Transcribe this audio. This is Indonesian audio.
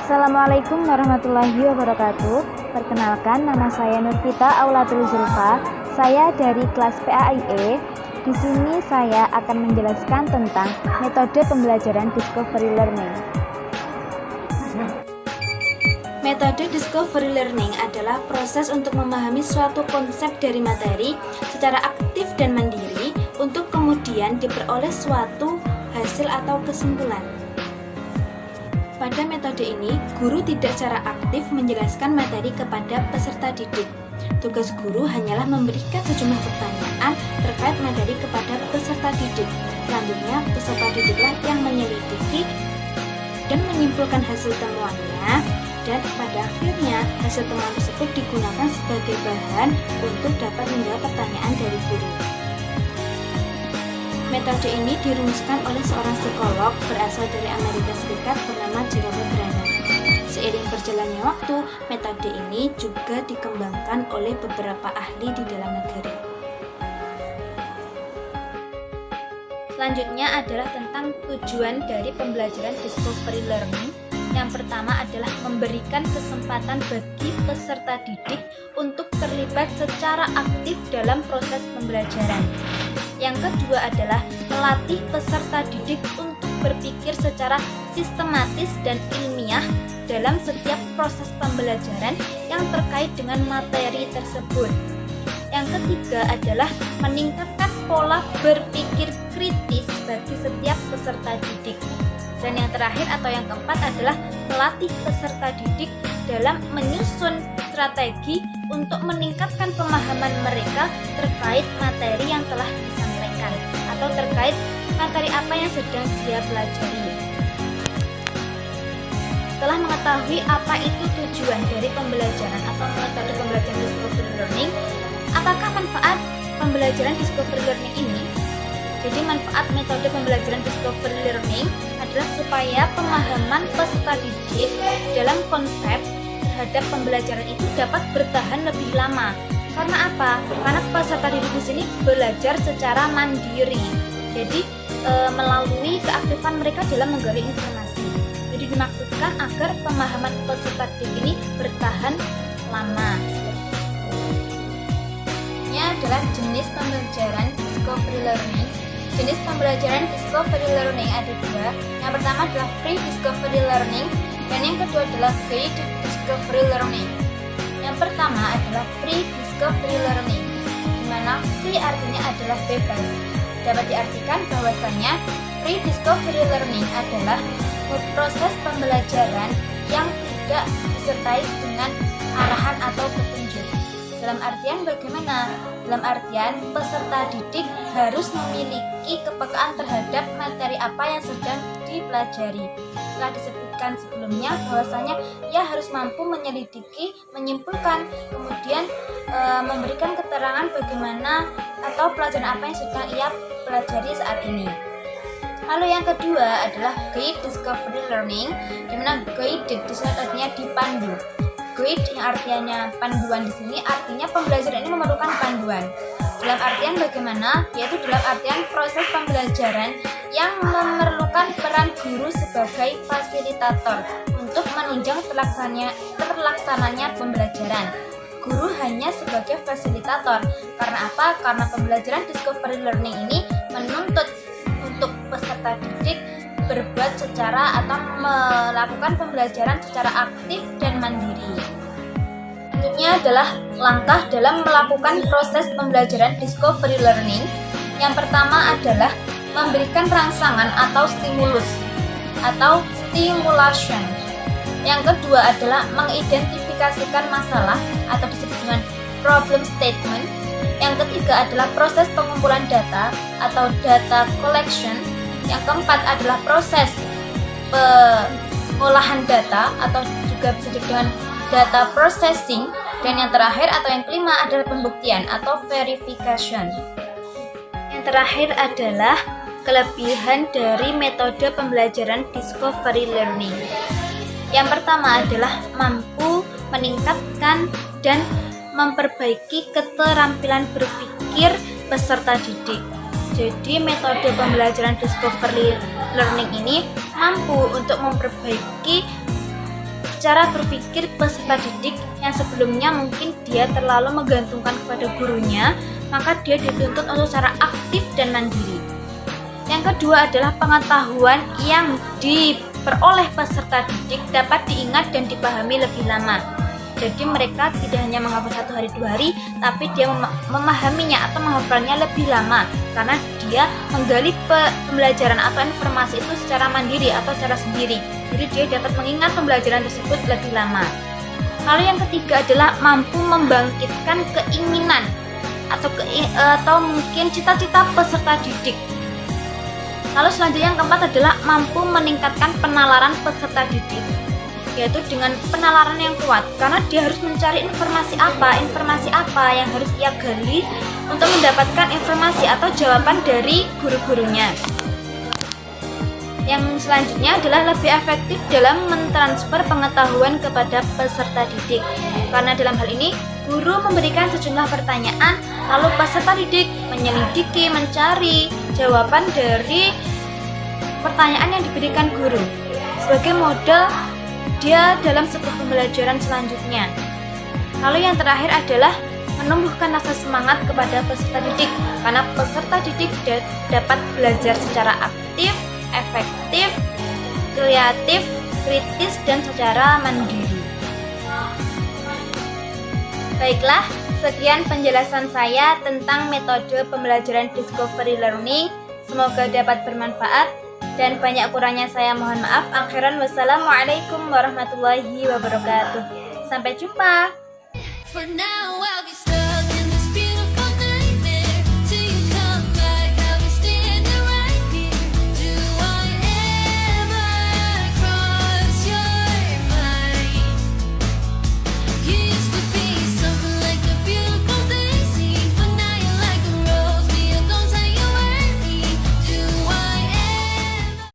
Assalamualaikum warahmatullahi wabarakatuh. Perkenalkan, nama saya Nurvita Aulatul Zulfa. Saya dari kelas PAIE. Di sini saya akan menjelaskan tentang metode pembelajaran discovery learning. Metode discovery learning adalah proses untuk memahami suatu konsep dari materi secara aktif dan mandiri untuk kemudian diperoleh suatu hasil atau kesimpulan. Pada metode ini, guru tidak secara aktif menjelaskan materi kepada peserta didik. Tugas guru hanyalah memberikan sejumlah pertanyaan terkait materi kepada peserta didik. Selanjutnya, peserta didiklah yang menyelidiki dan menyimpulkan hasil temuannya, dan pada akhirnya hasil temuan tersebut digunakan sebagai bahan untuk dapat menjawab pertanyaan dari guru. Metode ini dirumuskan oleh seorang psikolog berasal dari Amerika Serikat bernama Jerome Brenner. Seiring berjalannya waktu, metode ini juga dikembangkan oleh beberapa ahli di dalam negeri. Selanjutnya adalah tentang tujuan dari pembelajaran discovery learning. Yang pertama adalah memberikan kesempatan bagi peserta didik untuk terlibat secara aktif dalam proses pembelajaran. Yang kedua adalah melatih peserta didik untuk berpikir secara sistematis dan ilmiah dalam setiap proses pembelajaran yang terkait dengan materi tersebut. Yang ketiga adalah meningkatkan pola berpikir kritis bagi setiap peserta didik. Dan yang terakhir atau yang keempat adalah melatih peserta didik dalam menyusun strategi untuk meningkatkan pemahaman mereka terkait materi yang telah disampaikan atau terkait materi apa yang sedang dia pelajari. Setelah mengetahui apa itu tujuan dari pembelajaran atau metode pembelajaran discovery learning, apakah manfaat pembelajaran discovery learning ini? Jadi manfaat metode pembelajaran discovery learning adalah supaya pemahaman peserta didik dalam konsep terhadap pembelajaran itu dapat bertahan lebih lama. Karena apa? Karena peserta didik di sini belajar secara mandiri. Jadi melalui keaktifan mereka dalam menggali informasi. Jadi dimaksudkan agar pemahaman peserta didik ini bertahan lama. Ini adalah jenis pembelajaran discovery learning. Jenis pembelajaran discovery learning ada dua. Yang pertama adalah free discovery learning, dan yang kedua adalah guided discovery learning. Yang pertama adalah free discovery learning, di mana free artinya adalah bebas. Dapat diartikan bahwasanya free discovery learning adalah proses pembelajaran yang tidak disertai dengan arahan atau petunjuk. Dalam artian bagaimana? Dalam artian peserta didik harus memiliki kepekaan terhadap materi apa yang sedang dipelajari. Telah disebutkan sebelumnya bahwasanya ia harus mampu menyelidiki, menyimpulkan, kemudian memberikan keterangan bagaimana atau pelajaran apa yang sedang ia pelajari saat ini. Lalu yang kedua adalah guided discovery learning, di mana guided di sini artinya dipandu. Guide yang artinya panduan di sini artinya pembelajaran ini memerlukan panduan. Dalam artian bagaimana? Yaitu dalam artian proses pembelajaran yang memerlukan peran guru sebagai fasilitator untuk menunjang terlaksananya pembelajaran. Guru hanya sebagai fasilitator. Karena apa? Karena pembelajaran discovery learning ini menuntut untuk peserta didik berbuat secara atau melakukan pembelajaran secara aktif dan mandiri. Selanjutnya adalah langkah dalam melakukan proses pembelajaran discovery learning. Yang pertama adalah memberikan rangsangan atau stimulus atau stimulation. Yang kedua adalah mengidentifikasikan masalah atau disebut dengan problem statement. Yang ketiga adalah proses pengumpulan data atau data collection. Yang keempat adalah proses pengolahan data atau juga bisa disebut dengan data processing, dan yang terakhir atau yang kelima adalah pembuktian atau verification. Yang terakhir adalah kelebihan dari metode pembelajaran discovery learning. Yang pertama adalah mampu meningkatkan dan memperbaiki keterampilan berpikir peserta didik. Jadi metode pembelajaran discovery learning ini mampu untuk memperbaiki cara berpikir peserta didik yang sebelumnya mungkin dia terlalu menggantungkan kepada gurunya, maka dia dituntut untuk secara aktif dan mandiri. Yang kedua adalah pengetahuan yang diperoleh peserta didik dapat diingat dan dipahami lebih lama. Jadi mereka tidak hanya menghafal 1 hari 2 hari, tapi dia memahaminya atau menghafalnya lebih lama karena dia menggali pembelajaran atau informasi itu secara mandiri atau secara sendiri. Jadi dia dapat mengingat pembelajaran tersebut lebih lama. Lalu yang ketiga adalah mampu membangkitkan keinginan atau mungkin cita-cita peserta didik. Lalu selanjutnya yang keempat adalah mampu meningkatkan penalaran peserta didik, yaitu dengan penalaran yang kuat karena dia harus mencari informasi apa yang harus ia gali untuk mendapatkan informasi atau jawaban dari guru-gurunya. Yang selanjutnya adalah lebih efektif dalam mentransfer pengetahuan kepada peserta didik karena dalam hal ini guru memberikan sejumlah pertanyaan lalu peserta didik menyelidiki, mencari jawaban dari pertanyaan yang diberikan guru sebagai modal dia dalam sebuah pembelajaran selanjutnya. Lalu yang terakhir adalah menumbuhkan rasa semangat kepada peserta didik karena peserta didik dapat belajar secara aktif, efektif, kreatif, kritis, dan secara mandiri. Baiklah, sekian penjelasan saya tentang metode pembelajaran discovery learning. Semoga dapat bermanfaat. Dan banyak kurangnya saya mohon maaf. Akhiran wassalamualaikum warahmatullahi wabarakatuh. Sampai jumpa.